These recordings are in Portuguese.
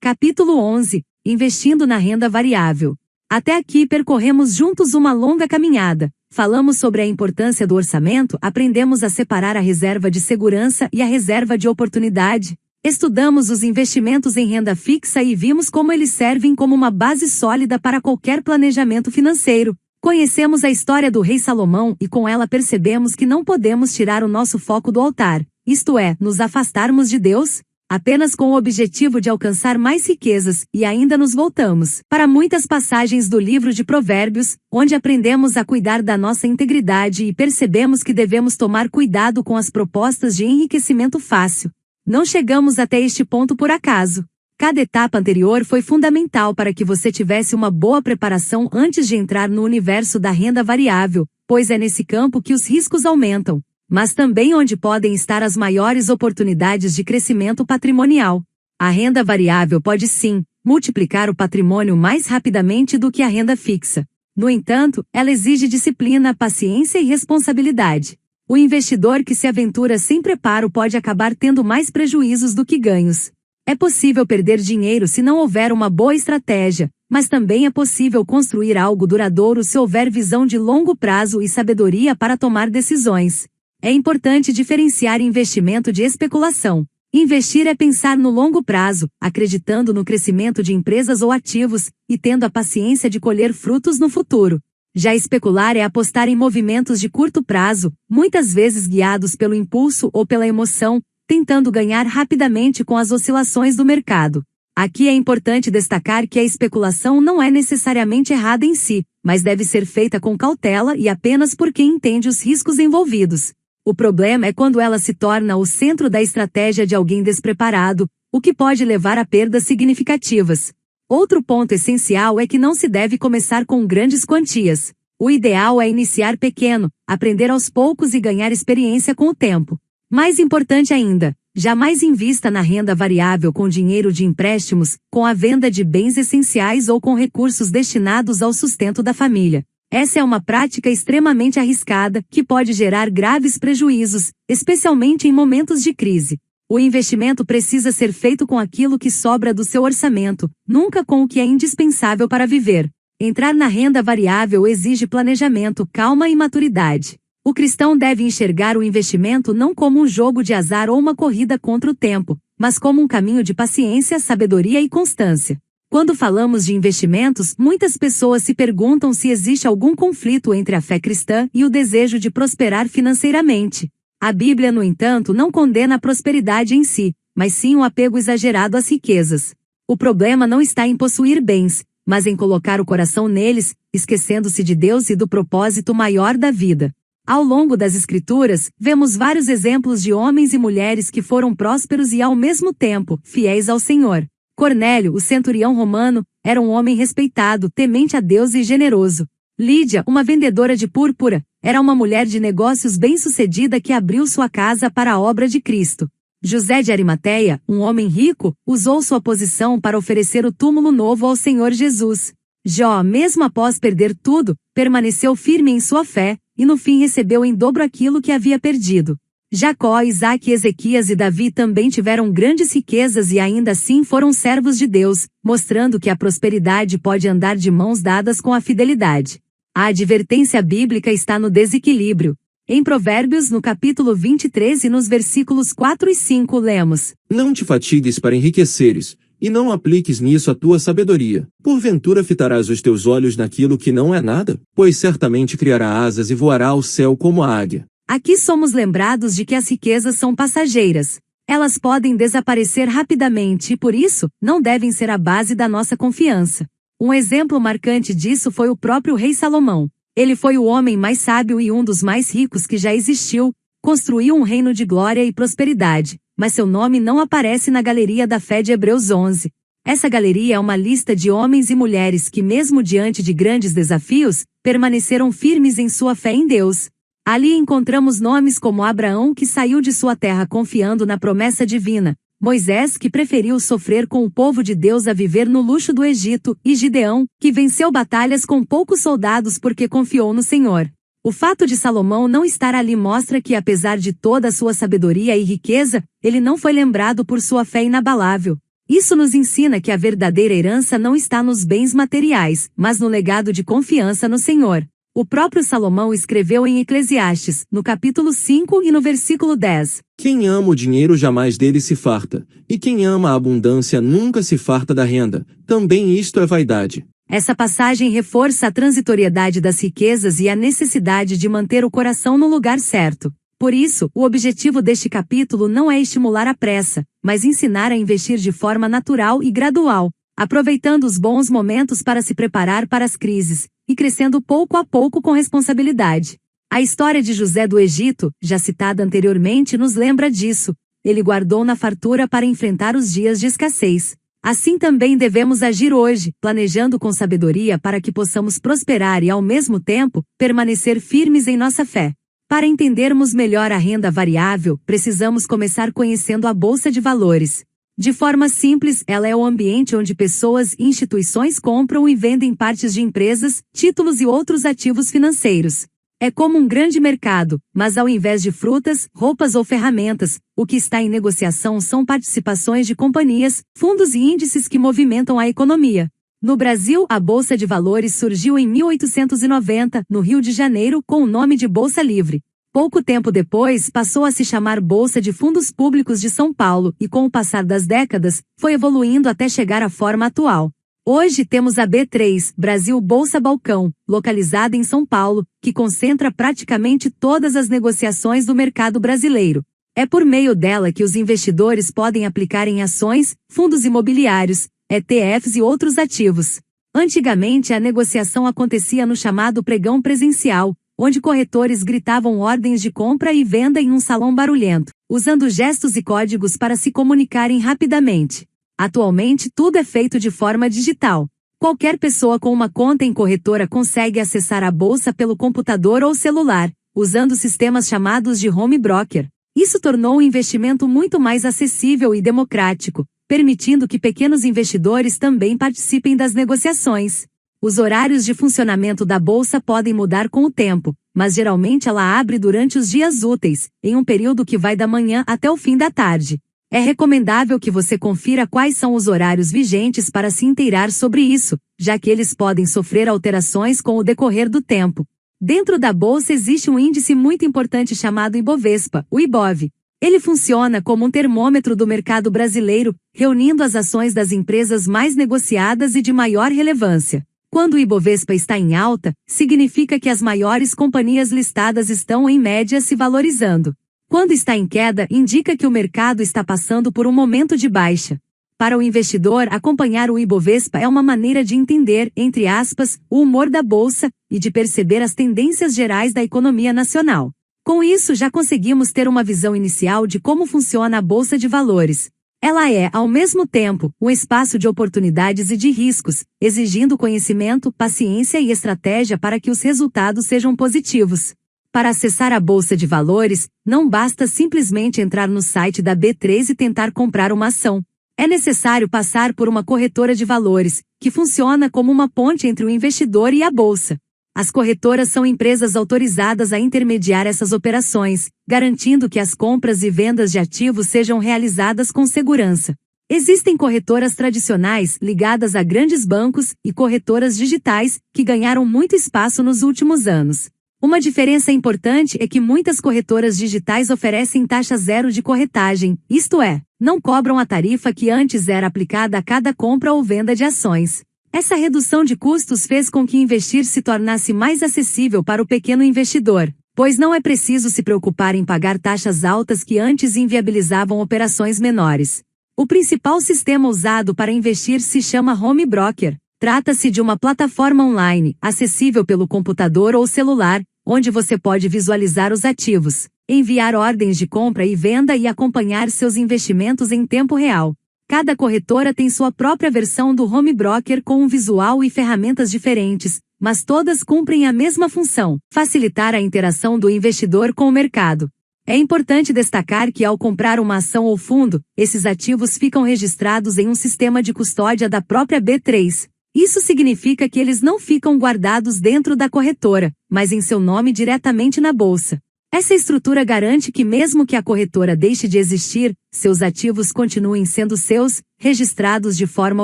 Capítulo 11. Investindo na renda variável. Até aqui percorremos juntos uma longa caminhada. Falamos sobre a importância do orçamento, aprendemos a separar a reserva de segurança e a reserva de oportunidade. Estudamos os investimentos em renda fixa e vimos como eles servem como uma base sólida para qualquer planejamento financeiro. Conhecemos a história do rei Salomão e com ela percebemos que não podemos tirar o nosso foco do altar, isto é, nos afastarmos de Deus, apenas com o objetivo de alcançar mais riquezas, e ainda nos voltamos para muitas passagens do livro de Provérbios, onde aprendemos a cuidar da nossa integridade e percebemos que devemos tomar cuidado com as propostas de enriquecimento fácil. Não chegamos até este ponto por acaso. Cada etapa anterior foi fundamental para que você tivesse uma boa preparação antes de entrar no universo da renda variável, pois é nesse campo que os riscos aumentam, mas também onde podem estar as maiores oportunidades de crescimento patrimonial. A renda variável pode sim multiplicar o patrimônio mais rapidamente do que a renda fixa. No entanto, ela exige disciplina, paciência e responsabilidade. O investidor que se aventura sem preparo pode acabar tendo mais prejuízos do que ganhos. É possível perder dinheiro se não houver uma boa estratégia, mas também é possível construir algo duradouro se houver visão de longo prazo e sabedoria para tomar decisões. É importante diferenciar investimento de especulação. Investir é pensar no longo prazo, acreditando no crescimento de empresas ou ativos, e tendo a paciência de colher frutos no futuro. Já especular é apostar em movimentos de curto prazo, muitas vezes guiados pelo impulso ou pela emoção, tentando ganhar rapidamente com as oscilações do mercado. Aqui é importante destacar que a especulação não é necessariamente errada em si, mas deve ser feita com cautela e apenas por quem entende os riscos envolvidos. O problema é quando ela se torna o centro da estratégia de alguém despreparado, o que pode levar a perdas significativas. Outro ponto essencial é que não se deve começar com grandes quantias. O ideal é iniciar pequeno, aprender aos poucos e ganhar experiência com o tempo. Mais importante ainda, jamais invista na renda variável com dinheiro de empréstimos, com a venda de bens essenciais ou com recursos destinados ao sustento da família. Essa é uma prática extremamente arriscada, que pode gerar graves prejuízos, especialmente em momentos de crise. O investimento precisa ser feito com aquilo que sobra do seu orçamento, nunca com o que é indispensável para viver. Entrar na renda variável exige planejamento, calma e maturidade. O cristão deve enxergar o investimento não como um jogo de azar ou uma corrida contra o tempo, mas como um caminho de paciência, sabedoria e constância. Quando falamos de investimentos, muitas pessoas se perguntam se existe algum conflito entre a fé cristã e o desejo de prosperar financeiramente. A Bíblia, no entanto, não condena a prosperidade em si, mas sim o apego exagerado às riquezas. O problema não está em possuir bens, mas em colocar o coração neles, esquecendo-se de Deus e do propósito maior da vida. Ao longo das Escrituras, vemos vários exemplos de homens e mulheres que foram prósperos e, ao mesmo tempo, fiéis ao Senhor. Cornélio, o centurião romano, era um homem respeitado, temente a Deus e generoso. Lídia, uma vendedora de púrpura, era uma mulher de negócios bem-sucedida que abriu sua casa para a obra de Cristo. José de Arimateia, um homem rico, usou sua posição para oferecer o túmulo novo ao Senhor Jesus. Jó, mesmo após perder tudo, permaneceu firme em sua fé, e no fim recebeu em dobro aquilo que havia perdido. Jacó, Isaque, Ezequias e Davi também tiveram grandes riquezas e ainda assim foram servos de Deus, mostrando que a prosperidade pode andar de mãos dadas com a fidelidade. A advertência bíblica está no desequilíbrio. Em Provérbios, no capítulo 23 e nos versículos 4 e 5 lemos: Não te fatigues para enriqueceres, e não apliques nisso a tua sabedoria. Porventura fitarás os teus olhos naquilo que não é nada? Pois certamente criará asas e voará ao céu como a águia. Aqui somos lembrados de que as riquezas são passageiras. Elas podem desaparecer rapidamente e por isso, não devem ser a base da nossa confiança. Um exemplo marcante disso foi o próprio rei Salomão. Ele foi o homem mais sábio e um dos mais ricos que já existiu, construiu um reino de glória e prosperidade, mas seu nome não aparece na galeria da fé de Hebreus 11. Essa galeria é uma lista de homens e mulheres que, mesmo diante de grandes desafios, permaneceram firmes em sua fé em Deus. Ali encontramos nomes como Abraão, que saiu de sua terra confiando na promessa divina, Moisés, que preferiu sofrer com o povo de Deus a viver no luxo do Egito, e Gideão, que venceu batalhas com poucos soldados porque confiou no Senhor. O fato de Salomão não estar ali mostra que, apesar de toda a sua sabedoria e riqueza, ele não foi lembrado por sua fé inabalável. Isso nos ensina que a verdadeira herança não está nos bens materiais, mas no legado de confiança no Senhor. O próprio Salomão escreveu em Eclesiastes, no capítulo 5 e no versículo 10. Quem ama o dinheiro jamais dele se farta, e quem ama a abundância nunca se farta da renda. Também isto é vaidade. Essa passagem reforça a transitoriedade das riquezas e a necessidade de manter o coração no lugar certo. Por isso, o objetivo deste capítulo não é estimular a pressa, mas ensinar a investir de forma natural e gradual, aproveitando os bons momentos para se preparar para as crises, e crescendo pouco a pouco com responsabilidade. A história de José do Egito, já citada anteriormente, nos lembra disso. Ele guardou na fartura para enfrentar os dias de escassez. Assim também devemos agir hoje, planejando com sabedoria para que possamos prosperar e, ao mesmo tempo, permanecer firmes em nossa fé. Para entendermos melhor a renda variável, precisamos começar conhecendo a Bolsa de Valores. De forma simples, ela é o ambiente onde pessoas e instituições compram e vendem partes de empresas, títulos e outros ativos financeiros. É como um grande mercado, mas ao invés de frutas, roupas ou ferramentas, o que está em negociação são participações de companhias, fundos e índices que movimentam a economia. No Brasil, a Bolsa de Valores surgiu em 1890, no Rio de Janeiro, com o nome de Bolsa Livre. Pouco tempo depois, passou a se chamar Bolsa de Fundos Públicos de São Paulo e, com o passar das décadas, foi evoluindo até chegar à forma atual. Hoje temos a B3, Brasil Bolsa Balcão, localizada em São Paulo, que concentra praticamente todas as negociações do mercado brasileiro. É por meio dela que os investidores podem aplicar em ações, fundos imobiliários, ETFs e outros ativos. Antigamente a negociação acontecia no chamado pregão presencial, onde corretores gritavam ordens de compra e venda em um salão barulhento, usando gestos e códigos para se comunicarem rapidamente. Atualmente tudo é feito de forma digital. Qualquer pessoa com uma conta em corretora consegue acessar a bolsa pelo computador ou celular, usando sistemas chamados de home broker. Isso tornou o investimento muito mais acessível e democrático, permitindo que pequenos investidores também participem das negociações. Os horários de funcionamento da bolsa podem mudar com o tempo, mas geralmente ela abre durante os dias úteis, em um período que vai da manhã até o fim da tarde. É recomendável que você confira quais são os horários vigentes para se inteirar sobre isso, já que eles podem sofrer alterações com o decorrer do tempo. Dentro da bolsa existe um índice muito importante chamado Ibovespa, o Ibov. Ele funciona como um termômetro do mercado brasileiro, reunindo as ações das empresas mais negociadas e de maior relevância. Quando o Ibovespa está em alta, significa que as maiores companhias listadas estão em média se valorizando. Quando está em queda, indica que o mercado está passando por um momento de baixa. Para o investidor, acompanhar o Ibovespa é uma maneira de entender, entre aspas, o humor da bolsa e de perceber as tendências gerais da economia nacional. Com isso, já conseguimos ter uma visão inicial de como funciona a Bolsa de Valores. Ela é, ao mesmo tempo, um espaço de oportunidades e de riscos, exigindo conhecimento, paciência e estratégia para que os resultados sejam positivos. Para acessar a Bolsa de Valores, não basta simplesmente entrar no site da B3 e tentar comprar uma ação. É necessário passar por uma corretora de valores, que funciona como uma ponte entre o investidor e a bolsa. As corretoras são empresas autorizadas a intermediar essas operações, garantindo que as compras e vendas de ativos sejam realizadas com segurança. Existem corretoras tradicionais, ligadas a grandes bancos, e corretoras digitais, que ganharam muito espaço nos últimos anos. Uma diferença importante é que muitas corretoras digitais oferecem taxa zero de corretagem, isto é, não cobram a tarifa que antes era aplicada a cada compra ou venda de ações. Essa redução de custos fez com que investir se tornasse mais acessível para o pequeno investidor, pois não é preciso se preocupar em pagar taxas altas que antes inviabilizavam operações menores. O principal sistema usado para investir se chama Home Broker. Trata-se de uma plataforma online, acessível pelo computador ou celular, onde você pode visualizar os ativos, enviar ordens de compra e venda e acompanhar seus investimentos em tempo real. Cada corretora tem sua própria versão do Home Broker com um visual e ferramentas diferentes, mas todas cumprem a mesma função: facilitar a interação do investidor com o mercado. É importante destacar que ao comprar uma ação ou fundo, esses ativos ficam registrados em um sistema de custódia da própria B3. Isso significa que eles não ficam guardados dentro da corretora, mas em seu nome diretamente na bolsa. Essa estrutura garante que mesmo que a corretora deixe de existir, seus ativos continuem sendo seus, registrados de forma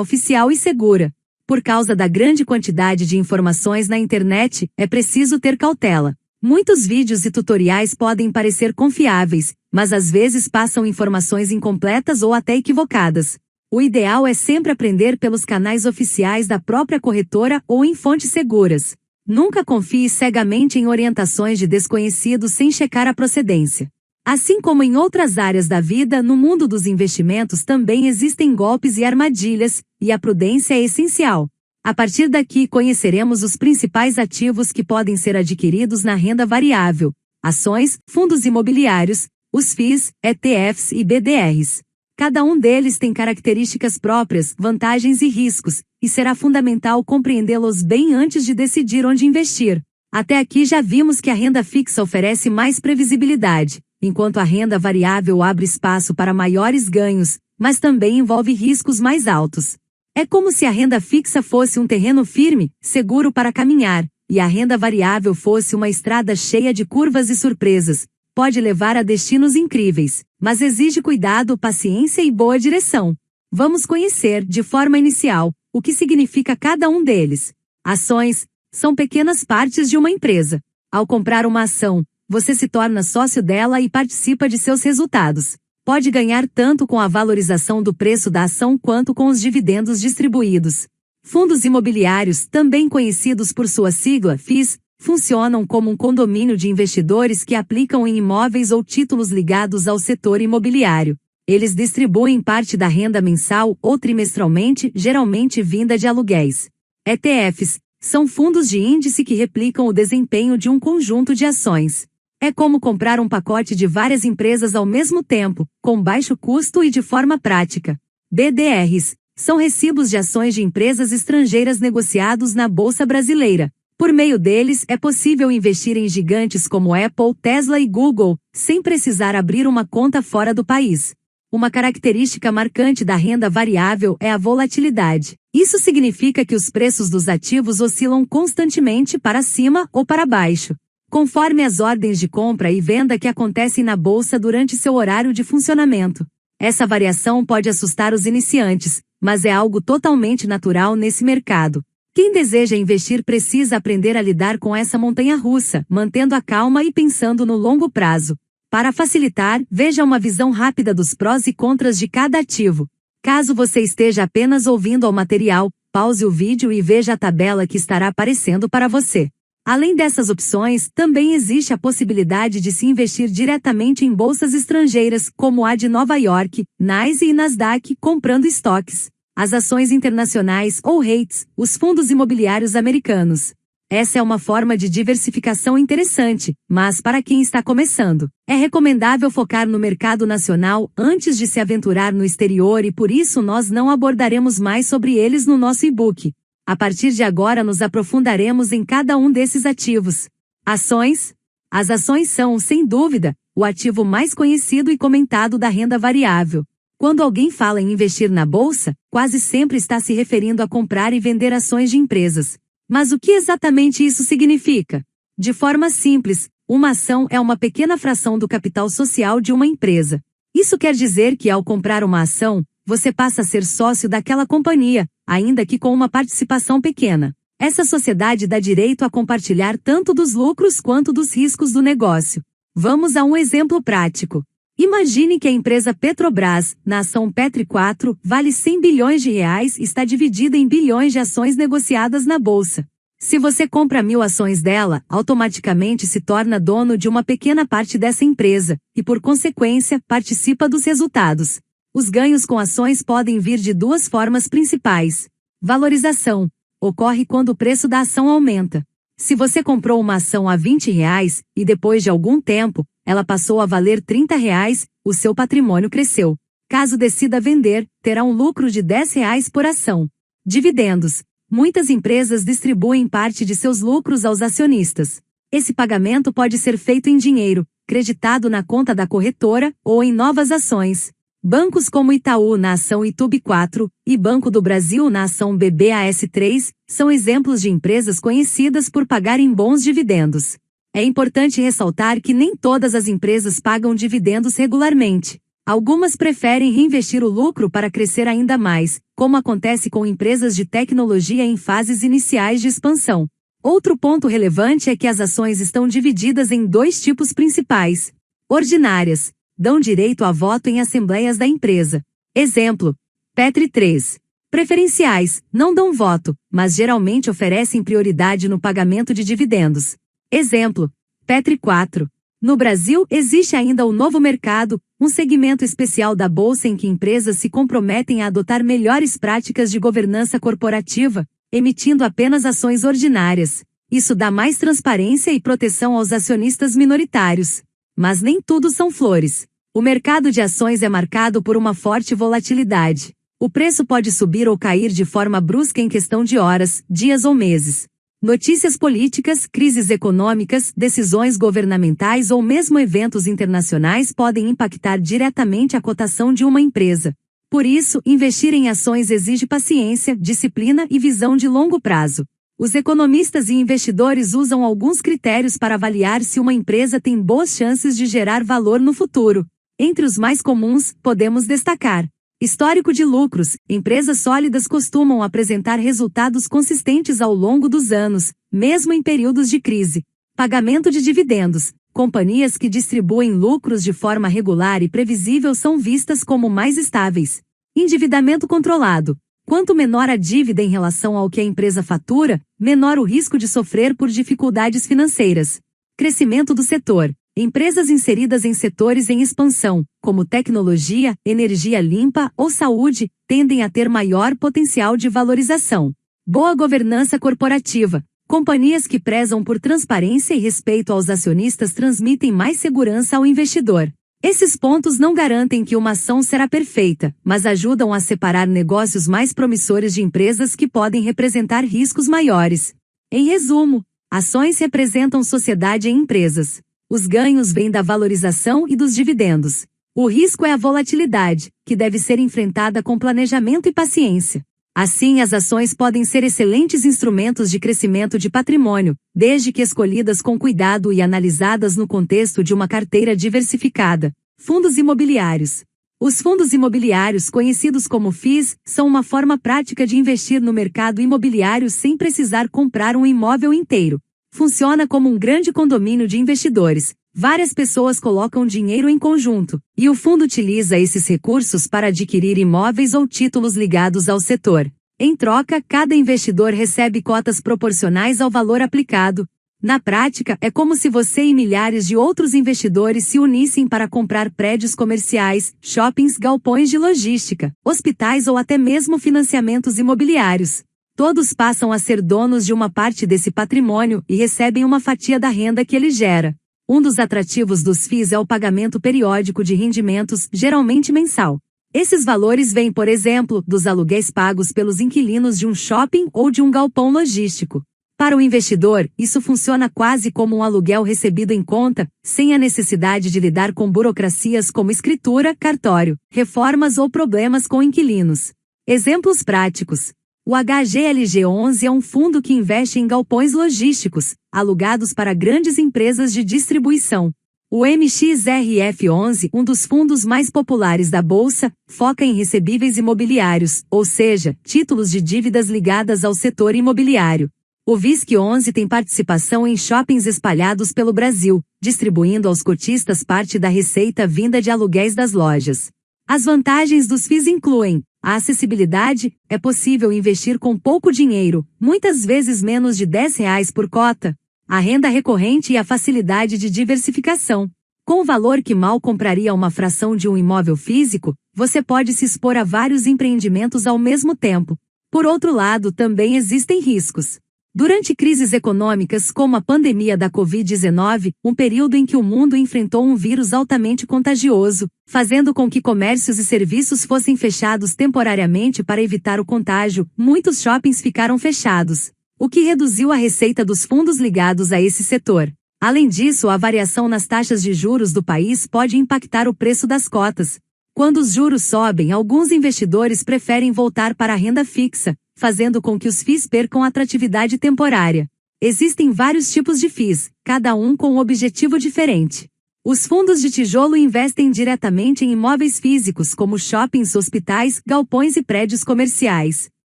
oficial e segura. Por causa da grande quantidade de informações na internet, é preciso ter cautela. Muitos vídeos e tutoriais podem parecer confiáveis, mas às vezes passam informações incompletas ou até equivocadas. O ideal é sempre aprender pelos canais oficiais da própria corretora ou em fontes seguras. Nunca confie cegamente em orientações de desconhecidos sem checar a procedência. Assim como em outras áreas da vida, no mundo dos investimentos também existem golpes e armadilhas, e a prudência é essencial. A partir daqui conheceremos os principais ativos que podem ser adquiridos na renda variável: ações, fundos imobiliários, os FIIs, ETFs e BDRs. Cada um deles tem características próprias, vantagens e riscos, e será fundamental compreendê-los bem antes de decidir onde investir. Até aqui já vimos que a renda fixa oferece mais previsibilidade, enquanto a renda variável abre espaço para maiores ganhos, mas também envolve riscos mais altos. É como se a renda fixa fosse um terreno firme, seguro para caminhar, e a renda variável fosse uma estrada cheia de curvas e surpresas. Pode levar a destinos incríveis, mas exige cuidado, paciência e boa direção. Vamos conhecer, de forma inicial, o que significa cada um deles. Ações são pequenas partes de uma empresa. Ao comprar uma ação, você se torna sócio dela e participa de seus resultados. Pode ganhar tanto com a valorização do preço da ação quanto com os dividendos distribuídos. Fundos imobiliários, também conhecidos por sua sigla FIIs, funcionam como um condomínio de investidores que aplicam em imóveis ou títulos ligados ao setor imobiliário. Eles distribuem parte da renda mensal ou trimestralmente, geralmente vinda de aluguéis. ETFs são fundos de índice que replicam o desempenho de um conjunto de ações. É como comprar um pacote de várias empresas ao mesmo tempo, com baixo custo e de forma prática. BDRs são recibos de ações de empresas estrangeiras negociados na Bolsa Brasileira. Por meio deles, é possível investir em gigantes como Apple, Tesla e Google, sem precisar abrir uma conta fora do país. Uma característica marcante da renda variável é a volatilidade. Isso significa que os preços dos ativos oscilam constantemente para cima ou para baixo, conforme as ordens de compra e venda que acontecem na bolsa durante seu horário de funcionamento. Essa variação pode assustar os iniciantes, mas é algo totalmente natural nesse mercado. Quem deseja investir precisa aprender a lidar com essa montanha-russa, mantendo a calma e pensando no longo prazo. Para facilitar, veja uma visão rápida dos prós e contras de cada ativo. Caso você esteja apenas ouvindo ao material, pause o vídeo e veja a tabela que estará aparecendo para você. Além dessas opções, também existe a possibilidade de se investir diretamente em bolsas estrangeiras, como a de Nova York, NYSE e Nasdaq, comprando estoques, as ações internacionais ou REITs, os fundos imobiliários americanos. Essa é uma forma de diversificação interessante, mas para quem está começando, é recomendável focar no mercado nacional antes de se aventurar no exterior e por isso nós não abordaremos mais sobre eles no nosso e-book. A partir de agora nos aprofundaremos em cada um desses ativos. Ações. As ações são, sem dúvida, o ativo mais conhecido e comentado da renda variável. Quando alguém fala em investir na bolsa, quase sempre está se referindo a comprar e vender ações de empresas. Mas o que exatamente isso significa? De forma simples, uma ação é uma pequena fração do capital social de uma empresa. Isso quer dizer que ao comprar uma ação, você passa a ser sócio daquela companhia, ainda que com uma participação pequena. Essa sociedade dá direito a compartilhar tanto dos lucros quanto dos riscos do negócio. Vamos a um exemplo prático. Imagine que a empresa Petrobras, na ação Petri 4, vale 100 bilhões de reais e está dividida em bilhões de ações negociadas na bolsa. Se você compra 1.000 ações dela, automaticamente se torna dono de uma pequena parte dessa empresa, e por consequência, participa dos resultados. Os ganhos com ações podem vir de duas formas principais. Valorização. Ocorre quando o preço da ação aumenta. Se você comprou uma ação a 20 reais, e depois de algum tempo, ela passou a valer 30 reais, o seu patrimônio cresceu. Caso decida vender, terá um lucro de 10 reais por ação. Dividendos. Muitas empresas distribuem parte de seus lucros aos acionistas. Esse pagamento pode ser feito em dinheiro, creditado na conta da corretora, ou em novas ações. Bancos como Itaú na ação Itub 4 e Banco do Brasil na ação BBAS 3 são exemplos de empresas conhecidas por pagarem bons dividendos. É importante ressaltar que nem todas as empresas pagam dividendos regularmente. Algumas preferem reinvestir o lucro para crescer ainda mais, como acontece com empresas de tecnologia em fases iniciais de expansão. Outro ponto relevante é que as ações estão divididas em dois tipos principais. Ordinárias, dão direito a voto em assembleias da empresa. Exemplo, Petri 3. Preferenciais, não dão voto, mas geralmente oferecem prioridade no pagamento de dividendos. Exemplo, Petri 4. No Brasil, existe ainda o novo mercado, um segmento especial da Bolsa em que empresas se comprometem a adotar melhores práticas de governança corporativa, emitindo apenas ações ordinárias. Isso dá mais transparência e proteção aos acionistas minoritários. Mas nem tudo são flores. O mercado de ações é marcado por uma forte volatilidade. O preço pode subir ou cair de forma brusca em questão de horas, dias ou meses. Notícias políticas, crises econômicas, decisões governamentais ou mesmo eventos internacionais podem impactar diretamente a cotação de uma empresa. Por isso, investir em ações exige paciência, disciplina e visão de longo prazo. Os economistas e investidores usam alguns critérios para avaliar se uma empresa tem boas chances de gerar valor no futuro. Entre os mais comuns, podemos destacar: histórico de lucros. Empresas sólidas costumam apresentar resultados consistentes ao longo dos anos, mesmo em períodos de crise. Pagamento de dividendos. Companhias que distribuem lucros de forma regular e previsível são vistas como mais estáveis. Endividamento controlado. Quanto menor a dívida em relação ao que a empresa fatura, menor o risco de sofrer por dificuldades financeiras. Crescimento do setor. Empresas inseridas em setores em expansão, como tecnologia, energia limpa ou saúde, tendem a ter maior potencial de valorização. Boa governança corporativa. Companhias que prezam por transparência e respeito aos acionistas transmitem mais segurança ao investidor. Esses pontos não garantem que uma ação será perfeita, mas ajudam a separar negócios mais promissores de empresas que podem representar riscos maiores. Em resumo, ações representam sociedade em empresas. Os ganhos vêm da valorização e dos dividendos. O risco é a volatilidade, que deve ser enfrentada com planejamento e paciência. Assim, as ações podem ser excelentes instrumentos de crescimento de patrimônio, desde que escolhidas com cuidado e analisadas no contexto de uma carteira diversificada. Fundos imobiliários. Os fundos imobiliários, conhecidos como FIIs, são uma forma prática de investir no mercado imobiliário sem precisar comprar um imóvel inteiro. Funciona como um grande condomínio de investidores. Várias pessoas colocam dinheiro em conjunto, e o fundo utiliza esses recursos para adquirir imóveis ou títulos ligados ao setor. Em troca, cada investidor recebe cotas proporcionais ao valor aplicado. Na prática, é como se você e milhares de outros investidores se unissem para comprar prédios comerciais, shoppings, galpões de logística, hospitais ou até mesmo financiamentos imobiliários. Todos passam a ser donos de uma parte desse patrimônio e recebem uma fatia da renda que ele gera. Um dos atrativos dos FIIs é o pagamento periódico de rendimentos, geralmente mensal. Esses valores vêm, por exemplo, dos aluguéis pagos pelos inquilinos de um shopping ou de um galpão logístico. Para o investidor, isso funciona quase como um aluguel recebido em conta, sem a necessidade de lidar com burocracias como escritura, cartório, reformas ou problemas com inquilinos. Exemplos práticos. O HGLG11 é um fundo que investe em galpões logísticos, alugados para grandes empresas de distribuição. O MXRF11, um dos fundos mais populares da Bolsa, foca em recebíveis imobiliários, ou seja, títulos de dívidas ligadas ao setor imobiliário. O VISC11 tem participação em shoppings espalhados pelo Brasil, distribuindo aos cotistas parte da receita vinda de aluguéis das lojas. As vantagens dos FIIs incluem: a acessibilidade. É possível investir com pouco dinheiro, muitas vezes menos de R$ 10 por cota. A renda recorrente e a facilidade de diversificação. Com o valor que mal compraria uma fração de um imóvel físico, você pode se expor a vários empreendimentos ao mesmo tempo. Por outro lado, também existem riscos. Durante crises econômicas como a pandemia da Covid-19, um período em que o mundo enfrentou um vírus altamente contagioso, fazendo com que comércios e serviços fossem fechados temporariamente para evitar o contágio, muitos shoppings ficaram fechados, o que reduziu a receita dos fundos ligados a esse setor. Além disso, a variação nas taxas de juros do país pode impactar o preço das cotas. Quando os juros sobem, alguns investidores preferem voltar para a renda fixa, fazendo com que os FIIs percam atratividade temporária. Existem vários tipos de FIIs, cada um com um objetivo diferente. Os fundos de tijolo investem diretamente em imóveis físicos como shoppings, hospitais, galpões e prédios comerciais.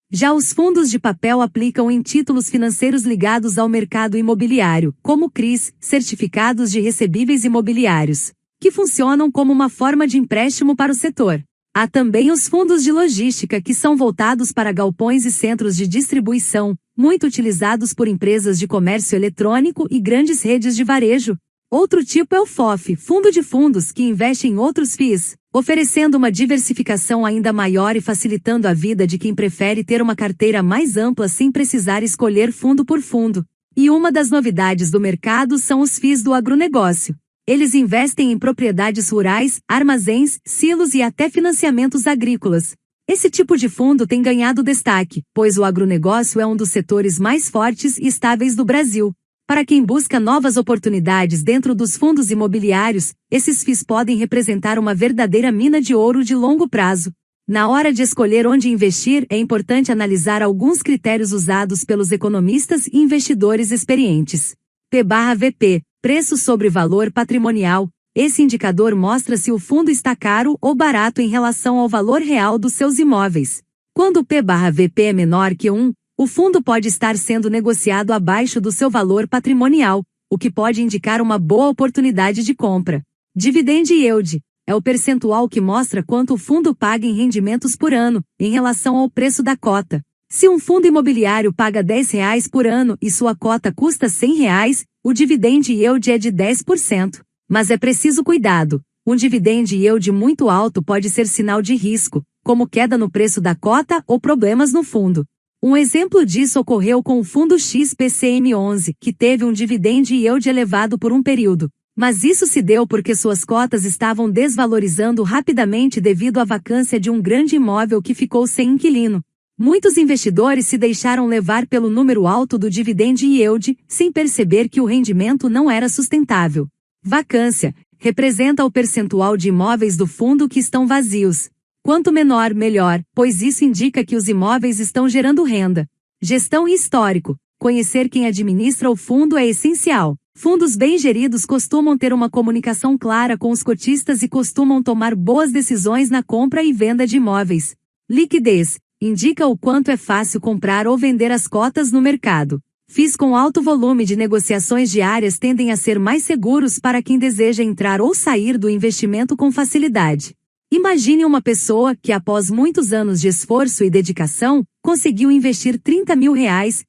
Já os fundos de papel aplicam em títulos financeiros ligados ao mercado imobiliário, como CRIs, certificados de recebíveis imobiliários, que funcionam como uma forma de empréstimo para o setor. Há também os fundos de logística que são voltados para galpões e centros de distribuição, muito utilizados por empresas de comércio eletrônico e grandes redes de varejo. Outro tipo é o FOF, Fundo de Fundos, que investe em outros FIIs, oferecendo uma diversificação ainda maior e facilitando a vida de quem prefere ter uma carteira mais ampla sem precisar escolher fundo por fundo. E uma das novidades do mercado são os FIIs do agronegócio. Eles investem em propriedades rurais, armazéns, silos e até financiamentos agrícolas. Esse tipo de fundo tem ganhado destaque, pois o agronegócio é um dos setores mais fortes e estáveis do Brasil. Para quem busca novas oportunidades dentro dos fundos imobiliários, esses FIIs podem representar uma verdadeira mina de ouro de longo prazo. Na hora de escolher onde investir, é importante analisar alguns critérios usados pelos economistas e investidores experientes. P/VP, preço sobre valor patrimonial. Esse indicador mostra se o fundo está caro ou barato em relação ao valor real dos seus imóveis. Quando o P/VP é menor que 1, o fundo pode estar sendo negociado abaixo do seu valor patrimonial, o que pode indicar uma boa oportunidade de compra. Dividend Yield é o percentual que mostra quanto o fundo paga em rendimentos por ano, em relação ao preço da cota. Se um fundo imobiliário paga R$10 por ano e sua cota custa R$100, o Dividend Yield é de 10%. Mas é preciso cuidado. Um Dividend Yield muito alto pode ser sinal de risco, como queda no preço da cota ou problemas no fundo. Um exemplo disso ocorreu com o fundo XPCM11, que teve um dividend yield elevado por um período. Mas isso se deu porque suas cotas estavam desvalorizando rapidamente devido à vacância de um grande imóvel que ficou sem inquilino. Muitos investidores se deixaram levar pelo número alto do dividend yield, sem perceber que o rendimento não era sustentável. Vacância representa o percentual de imóveis do fundo que estão vazios. Quanto menor, melhor, pois isso indica que os imóveis estão gerando renda. Gestão e histórico. Conhecer quem administra o fundo é essencial. Fundos bem geridos costumam ter uma comunicação clara com os cotistas e costumam tomar boas decisões na compra e venda de imóveis. Liquidez. Indica o quanto é fácil comprar ou vender as cotas no mercado. FIIs com alto volume de negociações diárias tendem a ser mais seguros para quem deseja entrar ou sair do investimento com facilidade. Imagine uma pessoa que, após muitos anos de esforço e dedicação, conseguiu investir R$30 mil,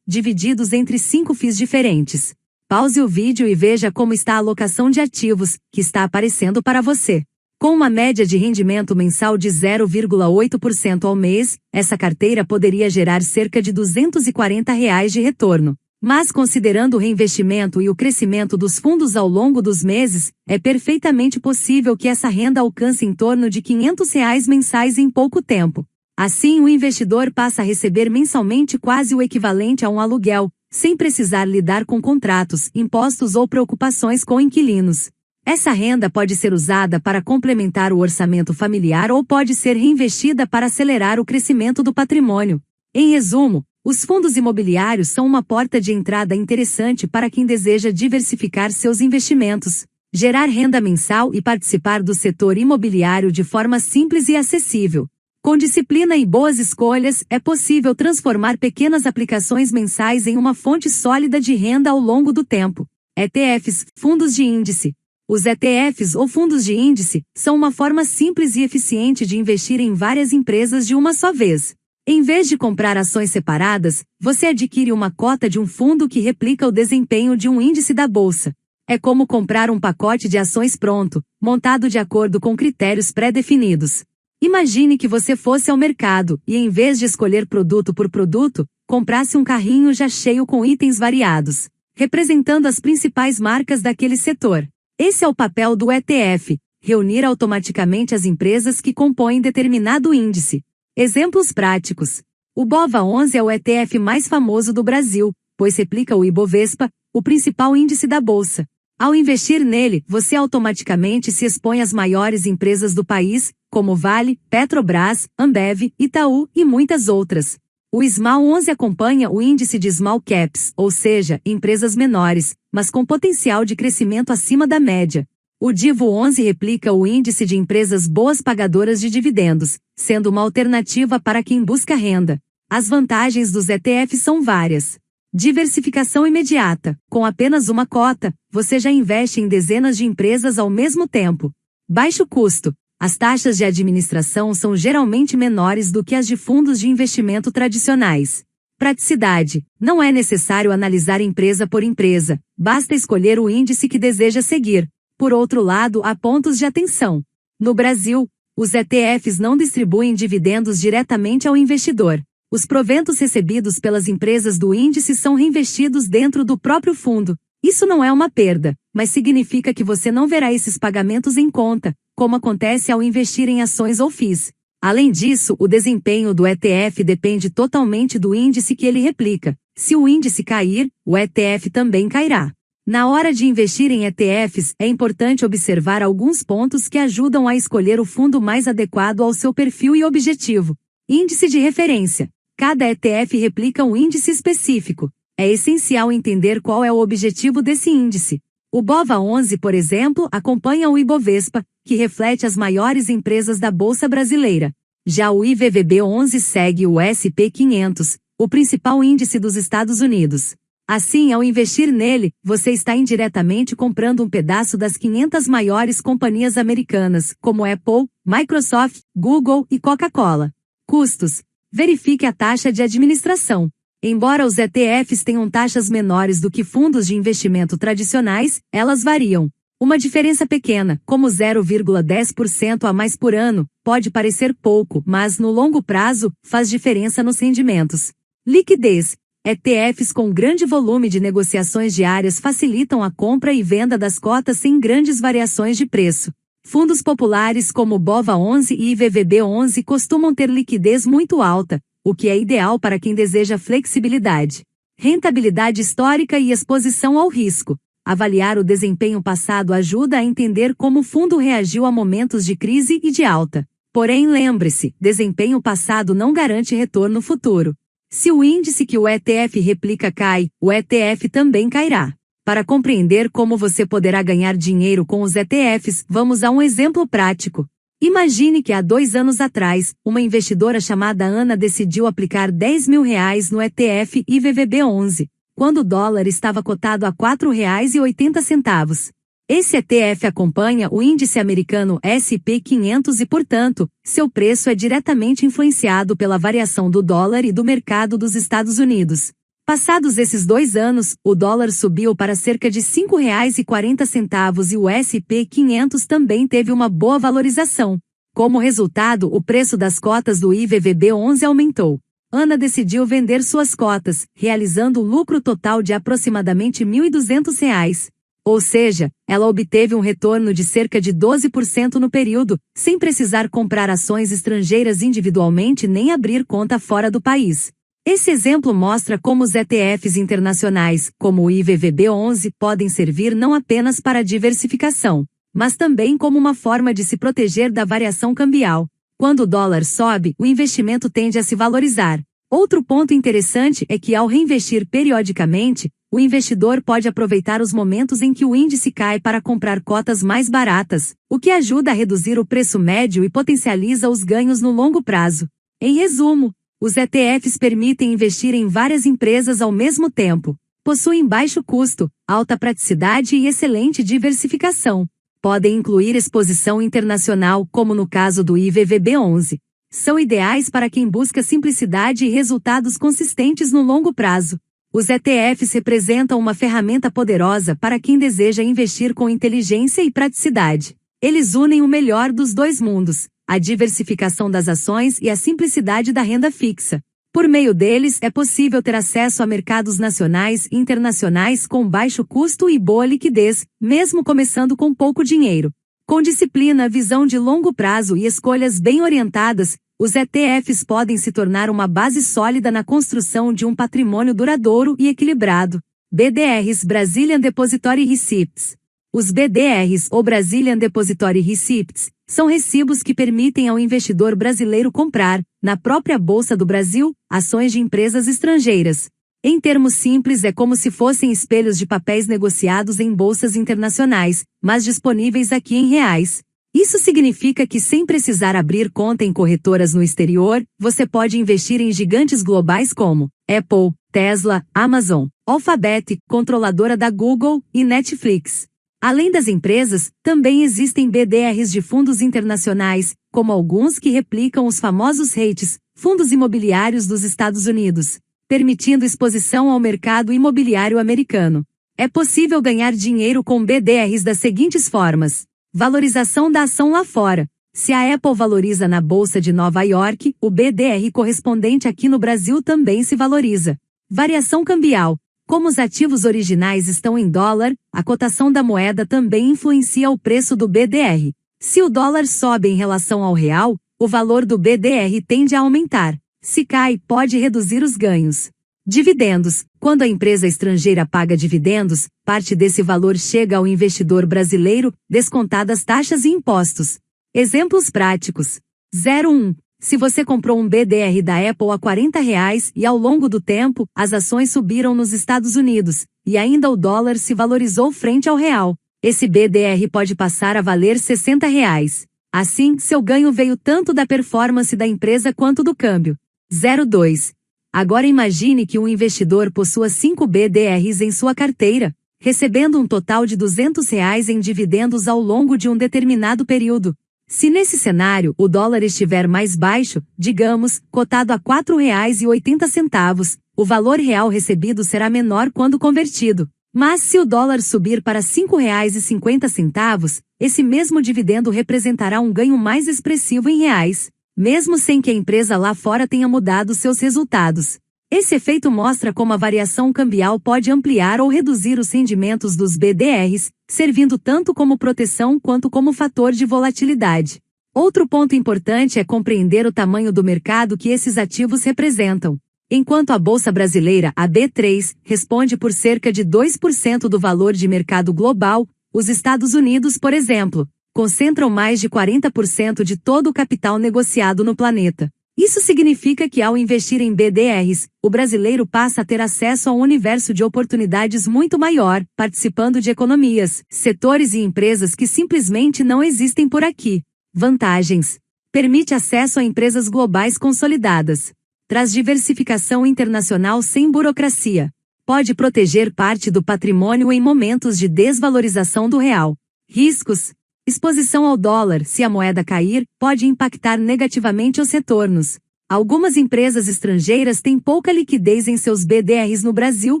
divididos entre 5 FIIs diferentes. Pause o vídeo e veja como está a alocação de ativos, que está aparecendo para você. Com uma média de rendimento mensal de 0,8% ao mês, essa carteira poderia gerar cerca de R$240 de retorno. Mas considerando o reinvestimento e o crescimento dos fundos ao longo dos meses, é perfeitamente possível que essa renda alcance em torno de R$500 mensais em pouco tempo. Assim, o investidor passa a receber mensalmente quase o equivalente a um aluguel, sem precisar lidar com contratos, impostos ou preocupações com inquilinos. Essa renda pode ser usada para complementar o orçamento familiar ou pode ser reinvestida para acelerar o crescimento do patrimônio. Em resumo, os fundos imobiliários são uma porta de entrada interessante para quem deseja diversificar seus investimentos, gerar renda mensal e participar do setor imobiliário de forma simples e acessível. Com disciplina e boas escolhas, é possível transformar pequenas aplicações mensais em uma fonte sólida de renda ao longo do tempo. ETFs, fundos de índice. Os ETFs ou fundos de índice são uma forma simples e eficiente de investir em várias empresas de uma só vez. Em vez de comprar ações separadas, você adquire uma cota de um fundo que replica o desempenho de um índice da bolsa. É como comprar um pacote de ações pronto, montado de acordo com critérios pré-definidos. Imagine que você fosse ao mercado e, em vez de escolher produto por produto, comprasse um carrinho já cheio com itens variados, representando as principais marcas daquele setor. Esse é o papel do ETF, reunir automaticamente as empresas que compõem determinado índice. Exemplos práticos. O BOVA11 é o ETF mais famoso do Brasil, pois replica o Ibovespa, o principal índice da bolsa. Ao investir nele, você automaticamente se expõe às maiores empresas do país, como Vale, Petrobras, Ambev, Itaú e muitas outras. O SMAL11 acompanha o índice de Small Caps, ou seja, empresas menores, mas com potencial de crescimento acima da média. O DIVO11 replica o índice de empresas boas pagadoras de dividendos, sendo uma alternativa para quem busca renda. As vantagens dos ETFs são várias. Diversificação imediata. Com apenas uma cota, você já investe em dezenas de empresas ao mesmo tempo. Baixo custo. As taxas de administração são geralmente menores do que as de fundos de investimento tradicionais. Praticidade. Não é necessário analisar empresa por empresa, basta escolher o índice que deseja seguir. Por outro lado, há pontos de atenção. No Brasil, os ETFs não distribuem dividendos diretamente ao investidor. Os proventos recebidos pelas empresas do índice são reinvestidos dentro do próprio fundo. Isso não é uma perda, mas significa que você não verá esses pagamentos em conta, como acontece ao investir em ações ou FIIs. Além disso, o desempenho do ETF depende totalmente do índice que ele replica. Se o índice cair, o ETF também cairá. Na hora de investir em ETFs, é importante observar alguns pontos que ajudam a escolher o fundo mais adequado ao seu perfil e objetivo. Índice de referência. Cada ETF replica um índice específico. É essencial entender qual é o objetivo desse índice. O BOVA11, por exemplo, acompanha o Ibovespa, que reflete as maiores empresas da Bolsa Brasileira. Já o IVVB11 segue o SP500, o principal índice dos Estados Unidos. Assim, ao investir nele, você está indiretamente comprando um pedaço das 500 maiores companhias americanas, como Apple, Microsoft, Google e Coca-Cola. Custos. Verifique a taxa de administração. Embora os ETFs tenham taxas menores do que fundos de investimento tradicionais, elas variam. Uma diferença pequena, como 0,10% a mais por ano, pode parecer pouco, mas no longo prazo, faz diferença nos rendimentos. Liquidez. ETFs com grande volume de negociações diárias facilitam a compra e venda das cotas sem grandes variações de preço. Fundos populares como o BOVA11 e IVVB11 costumam ter liquidez muito alta, o que é ideal para quem deseja flexibilidade. Rentabilidade histórica e exposição ao risco. Avaliar o desempenho passado ajuda a entender como o fundo reagiu a momentos de crise e de alta. Porém, lembre-se, desempenho passado não garante retorno futuro. Se o índice que o ETF replica cai, o ETF também cairá. Para compreender como você poderá ganhar dinheiro com os ETFs, vamos a um exemplo prático. Imagine que há 2 anos atrás, uma investidora chamada Ana decidiu aplicar R$10 mil no ETF IVVB11, quando o dólar estava cotado a R$ 4,80. Esse ETF acompanha o índice americano SP500 e, portanto, seu preço é diretamente influenciado pela variação do dólar e do mercado dos Estados Unidos. Passados esses 2 anos, o dólar subiu para cerca de R$ 5,40 e o SP500 também teve uma boa valorização. Como resultado, o preço das cotas do IVVB11 aumentou. Ana decidiu vender suas cotas, realizando um lucro total de aproximadamente R$ 1.200. Ou seja, ela obteve um retorno de cerca de 12% no período, sem precisar comprar ações estrangeiras individualmente nem abrir conta fora do país. Esse exemplo mostra como os ETFs internacionais, como o IVVB11, podem servir não apenas para diversificação, mas também como uma forma de se proteger da variação cambial. Quando o dólar sobe, o investimento tende a se valorizar. Outro ponto interessante é que, ao reinvestir periodicamente, o investidor pode aproveitar os momentos em que o índice cai para comprar cotas mais baratas, o que ajuda a reduzir o preço médio e potencializa os ganhos no longo prazo. Em resumo, os ETFs permitem investir em várias empresas ao mesmo tempo. Possuem baixo custo, alta praticidade e excelente diversificação. Podem incluir exposição internacional, como no caso do IVVB11. São ideais para quem busca simplicidade e resultados consistentes no longo prazo. Os ETFs representam uma ferramenta poderosa para quem deseja investir com inteligência e praticidade. Eles unem o melhor dos dois mundos, a diversificação das ações e a simplicidade da renda fixa. Por meio deles, é possível ter acesso a mercados nacionais e internacionais com baixo custo e boa liquidez, mesmo começando com pouco dinheiro. Com disciplina, visão de longo prazo e escolhas bem orientadas, os ETFs podem se tornar uma base sólida na construção de um patrimônio duradouro e equilibrado. BDRs Brazilian Depository Receipts. Os BDRs, ou Brazilian Depository Receipts, São recibos que permitem ao investidor brasileiro comprar, na própria Bolsa do Brasil, ações de empresas estrangeiras. Em termos simples, é como se fossem espelhos de papéis negociados em bolsas internacionais, mas disponíveis aqui em reais. Isso significa que, sem precisar abrir conta em corretoras no exterior, você pode investir em gigantes globais como Apple, Tesla, Amazon, Alphabet, controladora da Google, e Netflix. Além das empresas, também existem BDRs de fundos internacionais, como alguns que replicam os famosos REITs, fundos imobiliários dos Estados Unidos, permitindo exposição ao mercado imobiliário americano. É possível ganhar dinheiro com BDRs das seguintes formas: valorização da ação lá fora. Se a Apple valoriza na Bolsa de Nova York, o BDR correspondente aqui no Brasil também se valoriza. Variação cambial. Como os ativos originais estão em dólar, a cotação da moeda também influencia o preço do BDR. Se o dólar sobe em relação ao real, o valor do BDR tende a aumentar. Se cai, pode reduzir os ganhos. Dividendos. Quando a empresa estrangeira paga dividendos, parte desse valor chega ao investidor brasileiro, descontadas taxas e impostos. Exemplos práticos. 01. Se você comprou um BDR da Apple a R$40 e ao longo do tempo, as ações subiram nos Estados Unidos, e ainda o dólar se valorizou frente ao real, esse BDR pode passar a valer R$60. Assim, seu ganho veio tanto da performance da empresa quanto do câmbio. 02. Agora imagine que um investidor possua 5 BDRs em sua carteira, recebendo um total de R$200 em dividendos ao longo de um determinado período. Se nesse cenário o dólar estiver mais baixo, digamos, cotado a R$4,80, o valor real recebido será menor quando convertido. Mas se o dólar subir para R$5,50, esse mesmo dividendo representará um ganho mais expressivo em reais, mesmo sem que a empresa lá fora tenha mudado seus resultados. Esse efeito mostra como a variação cambial pode ampliar ou reduzir os rendimentos dos BDRs, servindo tanto como proteção quanto como fator de volatilidade. Outro ponto importante é compreender o tamanho do mercado que esses ativos representam. Enquanto a Bolsa Brasileira, a B3, responde por cerca de 2% do valor de mercado global, os Estados Unidos, por exemplo, concentram mais de 40% de todo o capital negociado no planeta. Isso significa que, ao investir em BDRs, o brasileiro passa a ter acesso a um universo de oportunidades muito maior, participando de economias, setores e empresas que simplesmente não existem por aqui. Vantagens. Permite acesso a empresas globais consolidadas. Traz diversificação internacional sem burocracia. Pode proteger parte do patrimônio em momentos de desvalorização do real. Riscos. Exposição ao dólar. Se a moeda cair, pode impactar negativamente os retornos. Algumas empresas estrangeiras têm pouca liquidez em seus BDRs no Brasil,